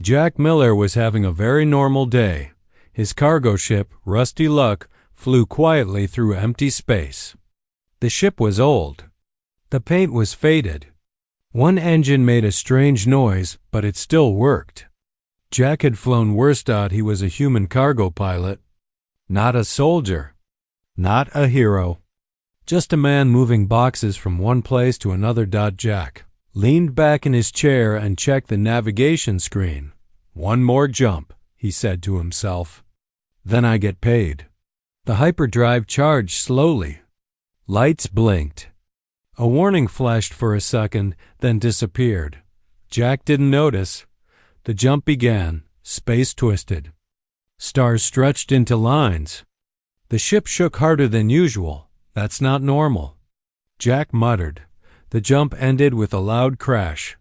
Jack Miller was having a very normal day. His cargo ship, Rusty Luck, flew quietly through empty space. The ship was old. The paint was faded. One engine made a strange noise, but it still worked. Jack had flown worse. He was a human cargo pilot. Not a soldier. Not a hero. Just a man moving boxes from one place to another. Jack leaned back in his chair and checked the navigation screen. One more jump, he said to himself. Then I get paid. The hyperdrive charged slowly. Lights blinked. A warning flashed for a second, then disappeared. Jack didn't notice. The jump began. Space twisted. Stars stretched into lines. The ship shook harder than usual. That's not normal. Jack muttered. The jump ended with a loud crash.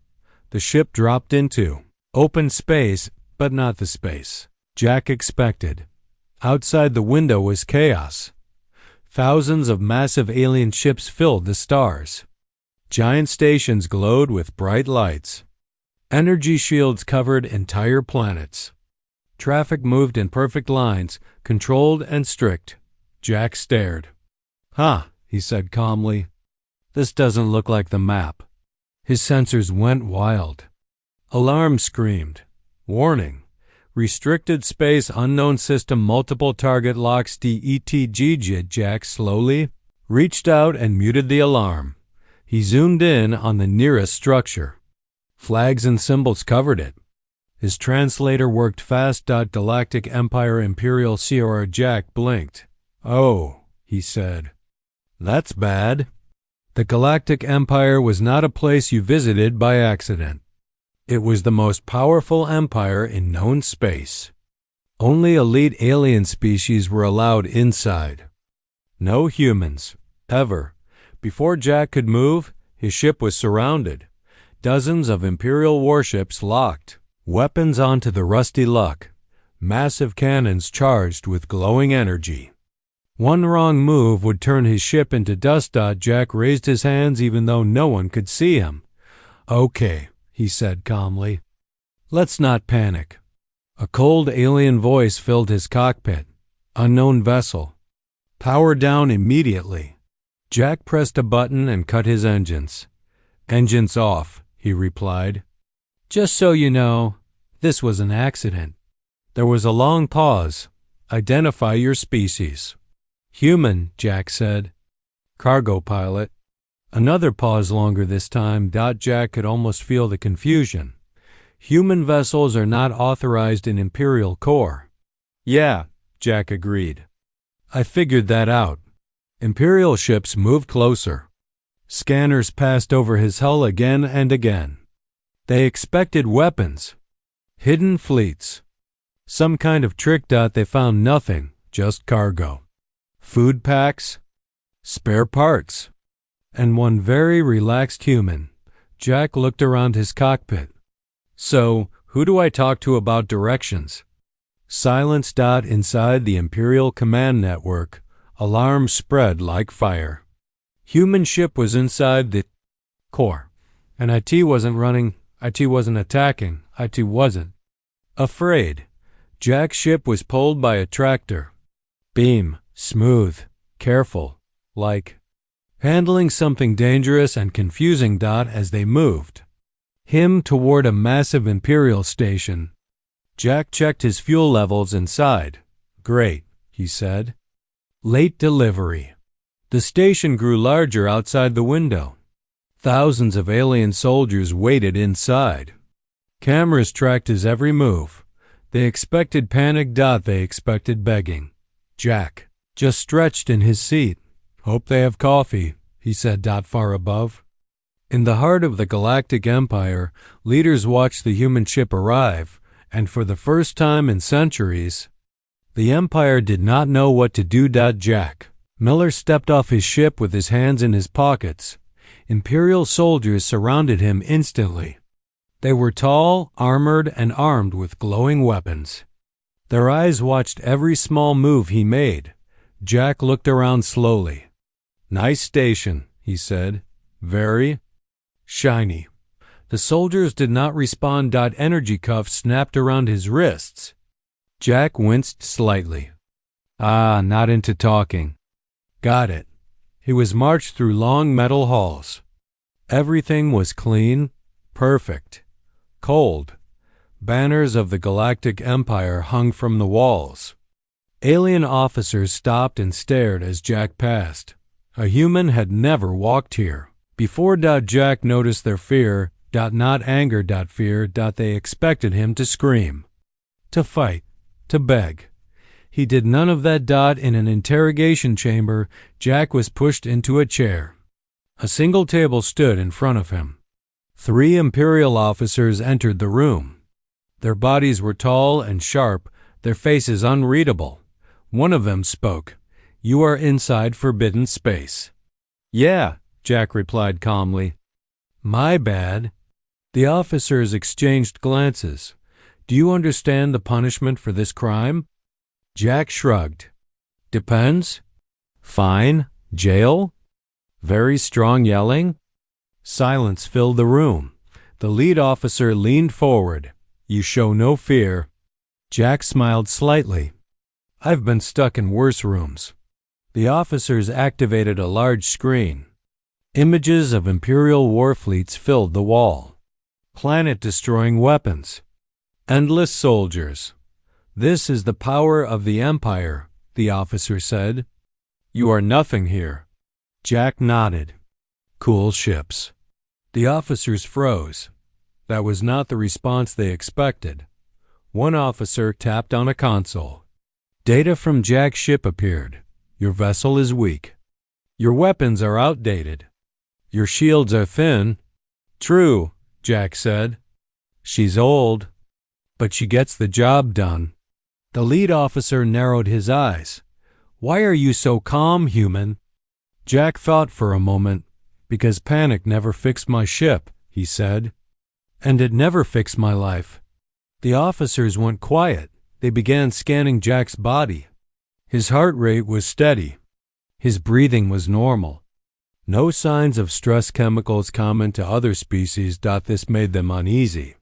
The ship dropped into open space, but not the space Jack expected. Outside the window was chaos. Thousands of massive alien ships filled the stars. Giant stations glowed with bright lights. Energy shields covered entire planets. Traffic moved in perfect lines, controlled and strict. Jack stared. "Huh," he said calmly. "This doesn't look like the map." His sensors went wild. Alarm screamed. "Warning. Restricted space unknown system multiple target locks DETG." Jack slowly reached out and muted the alarm. He zoomed in on the nearest structure. Flags and symbols covered it. His translator worked fast. Galactic Empire Imperial COR. Jack blinked. "Oh," he said. "That's bad." The Galactic Empire was not a place you visited by accident. It was the most powerful empire in known space. Only elite alien species were allowed inside. No humans, ever. Before Jack could move, his ship was surrounded. Dozens of Imperial warships locked. Weapons onto the Rusty Luck. Massive cannons charged with glowing energy. One wrong move would turn his ship into dust. Jack raised his hands even though no one could see him. "Okay," he said calmly. "Let's not panic." A cold alien voice filled his cockpit. "Unknown vessel. Power down immediately." Jack pressed a button and cut his engines. "Engines off," he replied. "Just so you know, this was an accident." There was a long pause. "Identify your species." "Human," Jack said. "Cargo pilot." Another pause, longer this time. Jack could almost feel the confusion. "Human vessels are not authorized in Imperial Core." "Yeah," Jack agreed. "I figured that out." Imperial ships moved closer. Scanners passed over his hull again and again. They expected weapons. Hidden fleets. Some kind of trick. They found nothing, just cargo. Food packs. Spare parts. And one very relaxed human. Jack looked around his cockpit. "So, who do I talk to about directions?" Silence. Inside the Imperial Command Network, alarms spread like fire. Human ship was inside the core, and IT wasn't running, IT wasn't attacking, IT wasn't afraid. Jack's ship was pulled by a tractor. Beam, smooth, careful, like handling something dangerous and confusing. As they moved him toward a massive Imperial station, Jack checked his fuel levels inside. "Great," he said. "Late delivery." The station grew larger outside the window. Thousands of alien soldiers waited inside. Cameras tracked his every move. They expected panic. They expected begging. Jack just stretched in his seat. "Hope they have coffee," he said. Far above. In the heart of the Galactic Empire, leaders watched the human ship arrive, and for the first time in centuries, the Empire did not know what to do. Jack Miller stepped off his ship with his hands in his pockets. Imperial soldiers surrounded him instantly. They were tall, armored, and armed with glowing weapons. Their eyes watched every small move he made. Jack looked around slowly. "Nice station," he said. "Very shiny." The soldiers did not respond. Energy cuffs snapped around his wrists. Jack winced slightly. Not into talking. Got it. He was marched through long metal halls. Everything was clean, perfect, cold. Banners of the Galactic Empire hung from the walls. Alien officers stopped and stared as Jack passed. A human had never walked here. Before Jack noticed their fear, not anger, fear. They expected him to scream, to fight, to beg. He did none of that. In an interrogation chamber, Jack was pushed into a chair. A single table stood in front of him. 3 Imperial officers entered the room. Their bodies were tall and sharp, their faces unreadable. One of them spoke. "You are inside forbidden space." "Yeah," Jack replied calmly. "My bad." The officers exchanged glances. "Do you understand the punishment for this crime?" Jack shrugged. "Depends." "Fine. Jail?" "Very strong yelling?" Silence filled the room. The lead officer leaned forward. "You show no fear." Jack smiled slightly. "I've been stuck in worse rooms." The officers activated a large screen. Images of Imperial war fleets filled the wall. Planet-destroying weapons. Endless soldiers. "This is the power of the Empire," the officer said. "You are nothing here." Jack nodded. "Cool ships." The officers froze. That was not the response they expected. One officer tapped on a console. Data from Jack's ship appeared. "Your vessel is weak. Your weapons are outdated. Your shields are thin." "True," Jack said. "She's old, but she gets the job done." The lead officer narrowed his eyes. "Why are you so calm, human?" Jack thought for a moment. "Because panic never fixed my ship," he said. "And it never fixed my life." The officers went quiet. They began scanning Jack's body. His heart rate was steady. His breathing was normal. No signs of stress chemicals common to other species. This made them uneasy.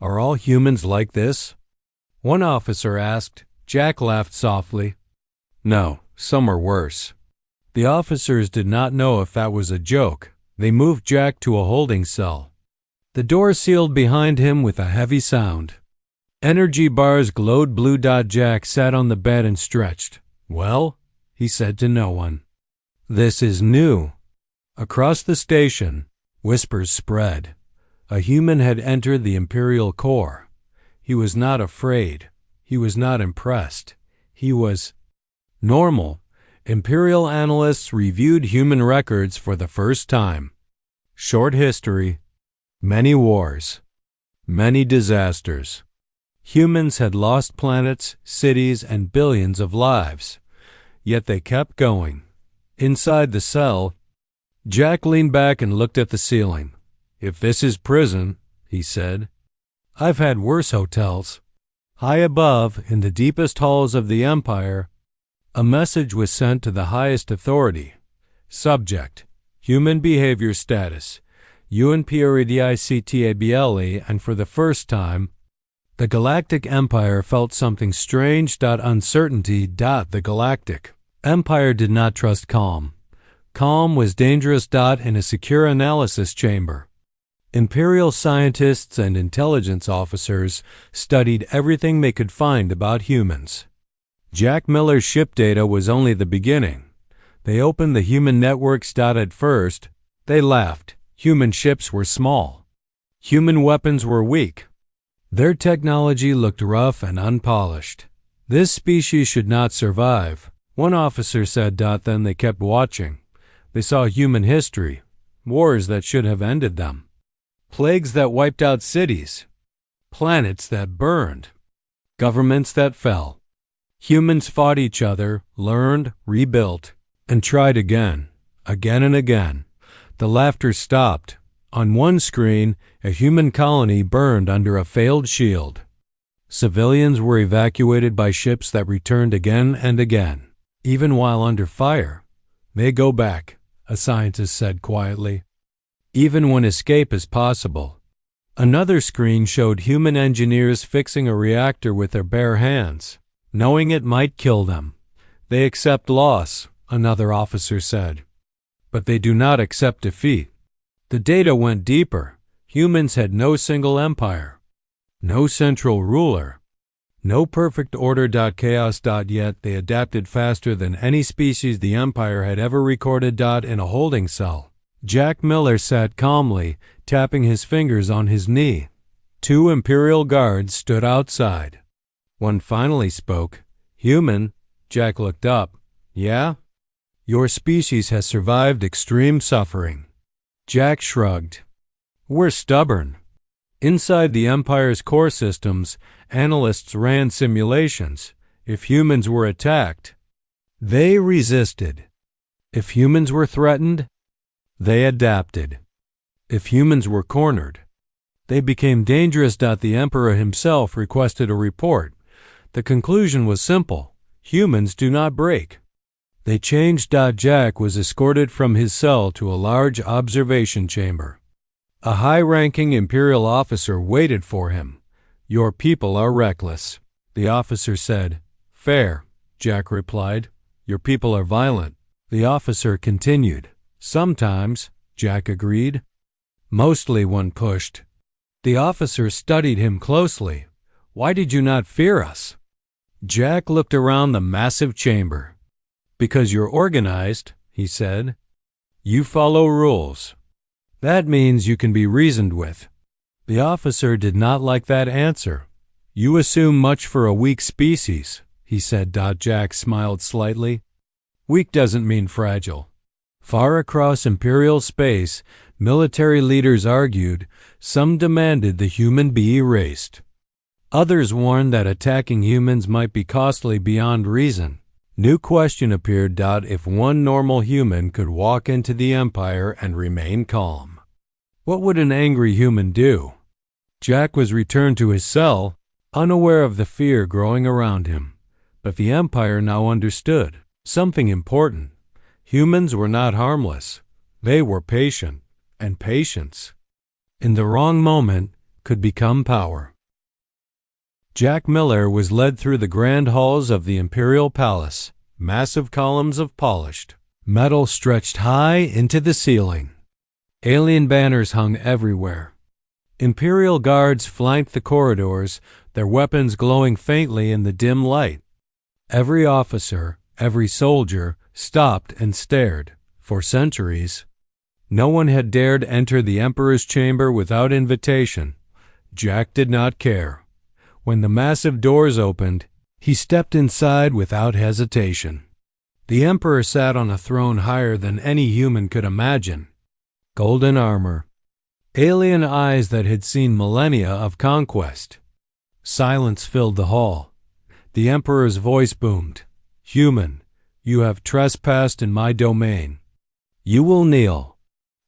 "Are all humans like this?" One officer asked. Jack laughed softly. "No, some are worse." The officers did not know if that was a joke. They moved Jack to a holding cell. The door sealed behind him with a heavy sound. Energy bars glowed blue. Jack sat on the bed and stretched. "Well?" he said to no one. "This is new." Across the station, whispers spread. A human had entered the Imperial core. He was not afraid. He was not impressed. He was normal. Imperial analysts reviewed human records for the first time. Short history, many wars, many disasters. Humans had lost planets, cities, and billions of lives. Yet they kept going. Inside the cell, Jack leaned back and looked at the ceiling. "If this is prison," he said, "I've had worse hotels." High above, in the deepest halls of the Empire, a message was sent to the highest authority. Subject: Human behavior status. UNPREDICTABLE, and for the first time, the Galactic Empire felt something strange. Uncertainty. The Galactic Empire did not trust calm. Calm was dangerous. In a secure analysis chamber, Imperial scientists and intelligence officers studied everything they could find about humans. Jack Miller's ship data was only the beginning. They opened the human networks. At first, they laughed. Human ships were small. Human weapons were weak. Their technology looked rough and unpolished. This species should not survive, one officer said. Then they kept watching. They saw human history, wars that should have ended them, plagues that wiped out cities, planets that burned, governments that fell. Humans fought each other, learned, rebuilt, and tried again and again. The laughter stopped. On one screen, a human colony burned under a failed shield. Civilians were evacuated by ships that returned again and again. Even while under fire, they go back, a scientist said quietly. Even when escape is possible, Another screen showed human engineers fixing a reactor with their bare hands, knowing it might kill them. They accept loss, another officer said, but they do not accept defeat. The data went deeper. Humans had no single empire, no central ruler, no perfect order. Chaos. Yet they adapted faster than any species the empire had ever recorded. In a holding cell, Jack Miller sat calmly, tapping his fingers on his knee. Two Imperial guards stood outside. One finally spoke. Human. Jack looked up. Yeah? Your species has survived extreme suffering. Jack shrugged. We're stubborn. Inside the Empire's core systems, analysts ran simulations. If humans were attacked, they resisted. If humans were threatened, they adapted. If humans were cornered, they became dangerous. The Emperor himself requested a report. The conclusion was simple. Humans do not break. They changed. Jack was escorted from his cell to a large observation chamber. A high-ranking Imperial officer waited for him. Your people are reckless, the officer said. Fair, Jack replied. Your people are violent. The officer continued. Sometimes, Jack agreed. Mostly when pushed. The officer studied him closely. Why did you not fear us? Jack looked around the massive chamber. Because you're organized, he said. You follow rules. That means you can be reasoned with. The officer did not like that answer. You assume much for a weak species, he said. Jack smiled slightly. Weak doesn't mean fragile. Far across Imperial space, military leaders argued. Some demanded the human be erased. Others warned that attacking humans might be costly beyond reason. New question appeared. If one normal human could walk into the Empire and remain calm, what would an angry human do? Jack was returned to his cell, unaware of the fear growing around him. But the Empire now understood something important. Humans were not harmless. They were patient, and patience, in the wrong moment, could become power. Jack Miller was led through the grand halls of the Imperial Palace. Massive columns of polished metal stretched high into the ceiling. Alien banners hung everywhere. Imperial guards flanked the corridors, their weapons glowing faintly in the dim light. Every officer, every soldier, stopped and stared. For centuries, no one had dared enter the Emperor's chamber without invitation. Jack did not care. When the massive doors opened, he stepped inside without hesitation. The Emperor sat on a throne higher than any human could imagine. Golden armor. Alien eyes that had seen millennia of conquest. Silence filled the hall. The Emperor's voice boomed. Human, you have trespassed in my domain. You will kneel.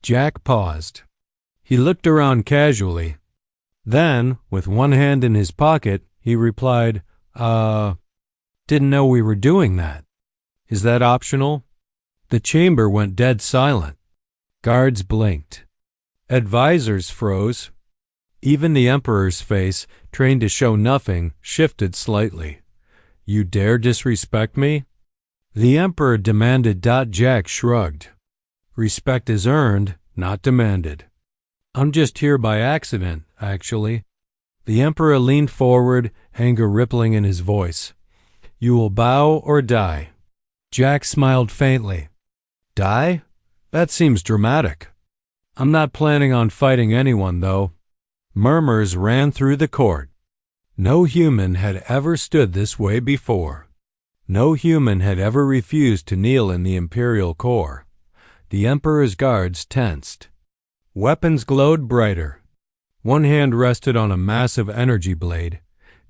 Jack paused. He looked around casually. Then, with one hand in his pocket, he replied, didn't know we were doing that. Is that optional? The chamber went dead silent. Guards blinked. Advisors froze. Even the Emperor's face, trained to show nothing, shifted slightly. You dare disrespect me? The Emperor demanded. Jack shrugged. Respect is earned, not demanded. I'm just here by accident, actually. The Emperor leaned forward, anger rippling in his voice. You will bow or die. Jack smiled faintly. Die? That seems dramatic. I'm not planning on fighting anyone, though. Murmurs ran through the court. No human had ever stood this way before. No human had ever refused to kneel in the Imperial core. The Emperor's guards tensed. Weapons glowed brighter. One hand rested on a massive energy blade.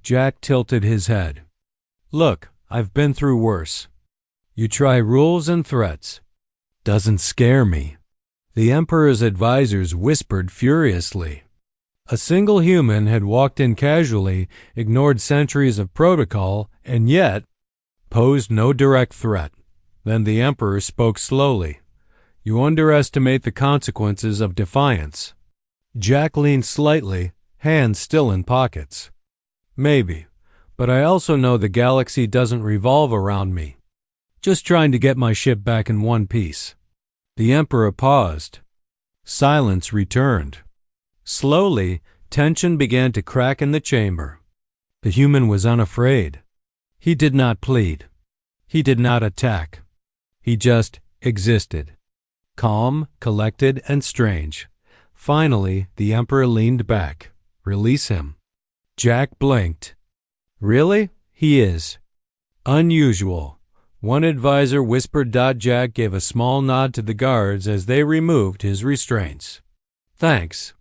Jack tilted his head. Look, I've been through worse. You try rules and threats. Doesn't scare me. The Emperor's advisors whispered furiously. A single human had walked in casually, ignored centuries of protocol, and yet posed no direct threat. Then the Emperor spoke slowly. You underestimate the consequences of defiance. Jack leaned slightly, hands still in pockets. Maybe, but I also know the galaxy doesn't revolve around me. Just trying to get my ship back in one piece. The Emperor paused. Silence returned. Slowly, tension began to crack in the chamber. The human was unafraid. He did not plead. He did not attack. He just existed. Calm, collected, and strange. Finally, the Emperor leaned back. Release him. Jack blinked. Really? He is. Unusual. One advisor whispered. Jack gave a small nod to the guards as they removed his restraints. Thanks.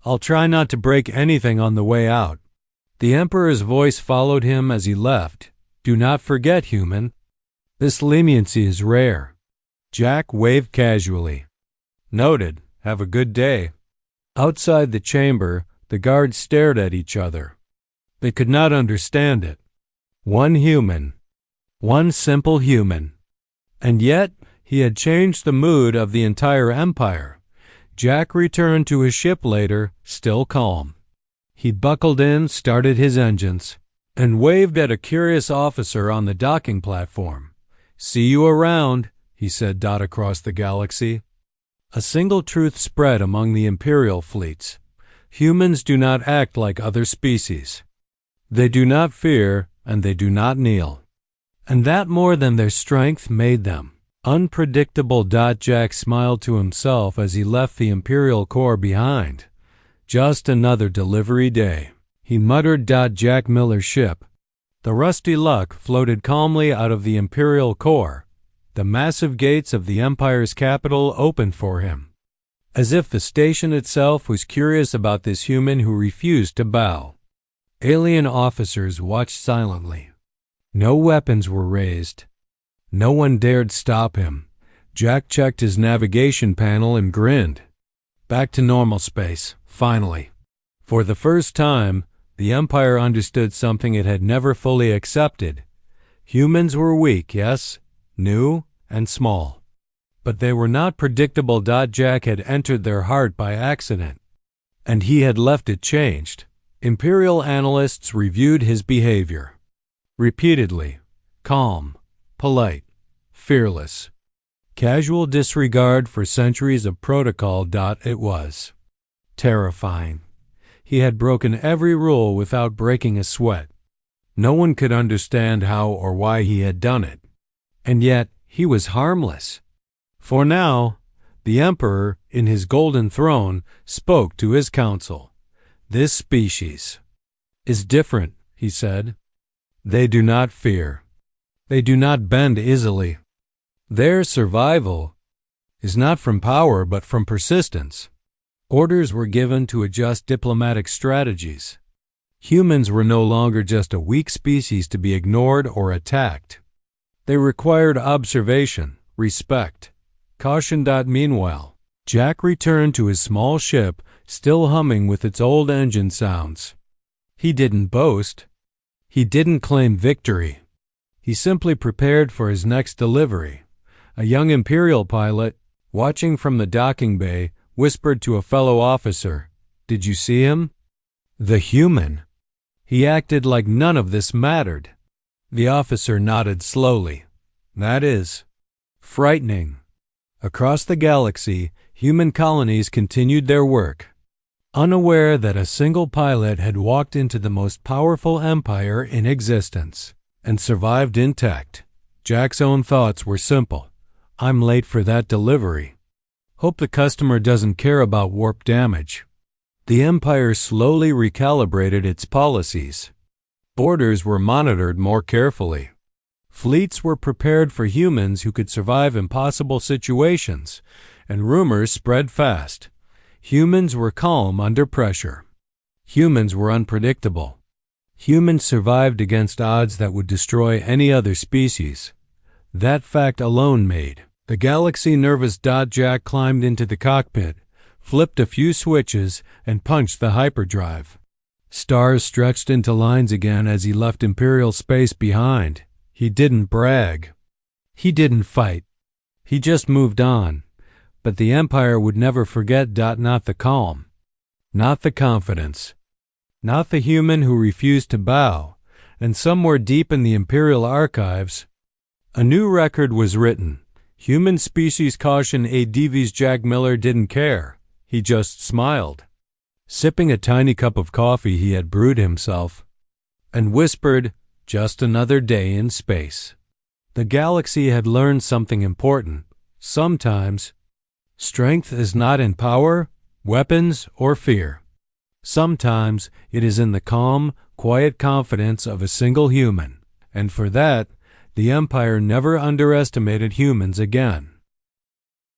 I'll try not to break anything on the way out. The Emperor's voice followed him as he left. Do not forget, human. This leniency is rare. Jack waved casually. Noted. Have a good day. Outside the chamber, the guards stared at each other. They could not understand it. One human. One simple human. And yet, he had changed the mood of the entire empire. Jack returned to his ship later, still calm. He buckled in, started his engines, and waved at a curious officer on the docking platform. See you around, he said. Across the galaxy. A single truth spread among the Imperial fleets. Humans do not act like other species. They do not fear, and they do not kneel. And that more than their strength made them unpredictable. Jack smiled to himself as he left the Imperial Corps behind. Just another delivery day, he muttered. Jack Miller's ship, the Rusty Luck, floated calmly out of the Imperial Corps. The massive gates of the Empire's capital opened for him, as if the station itself was curious about this human who refused to bow. Alien officers watched silently. No weapons were raised. No one dared stop him. Jack checked his navigation panel and grinned. Back to normal space, finally. For the first time, the Empire understood something it had never fully accepted. Humans were weak, yes, new and small. But they were not predictable. Jack had entered their heart by accident, and he had left it changed. Imperial analysts reviewed his behavior. Repeatedly. Calm, polite, fearless. Casual disregard for centuries of protocol. It was terrifying. He had broken every rule without breaking a sweat. No one could understand how or why he had done it. And yet, he was harmless. For now, the Emperor, in his golden throne, spoke to his council. This species is different, he said. They do not fear. They do not bend easily. Their survival is not from power but from persistence. Orders were given to adjust diplomatic strategies. Humans were no longer just a weak species to be ignored or attacked. They required observation, respect, caution. Meanwhile, Jack returned to his small ship, still humming with its old engine sounds. He didn't boast. He didn't claim victory. He simply prepared for his next delivery. A young Imperial pilot, watching from the docking bay, whispered to a fellow officer, "Did you see him? The human." He acted like none of this mattered. The officer nodded slowly. That is frightening. Across the galaxy, human colonies continued their work, unaware that a single pilot had walked into the most powerful empire in existence and survived intact. Jack's own thoughts were simple. I'm late for that delivery. Hope the customer doesn't care about warp damage. The Empire slowly recalibrated its policies. Borders were monitored more carefully. Fleets were prepared for humans who could survive impossible situations, and rumors spread fast. Humans were calm under pressure. Humans were unpredictable. Humans survived against odds that would destroy any other species. That fact alone made the galaxy nervous. Jack climbed into the cockpit, flipped a few switches, and punched the hyperdrive. Stars stretched into lines again as he left Imperial space behind. He didn't brag. He didn't fight. He just moved on. But the Empire would never forget. Not the calm. not the confidence, not the human who refused to bow, and somewhere deep in the Imperial archives, a new record was written. Human species caution ADV's Jack Miller didn't care. He just smiled, sipping a tiny cup of coffee he had brewed himself, and whispered, "Just another day in space." The galaxy had learned something important. Sometimes, strength is not in power, weapons, or fear. Sometimes it is in the calm, quiet confidence of a single human, and for that, the Empire never underestimated humans again.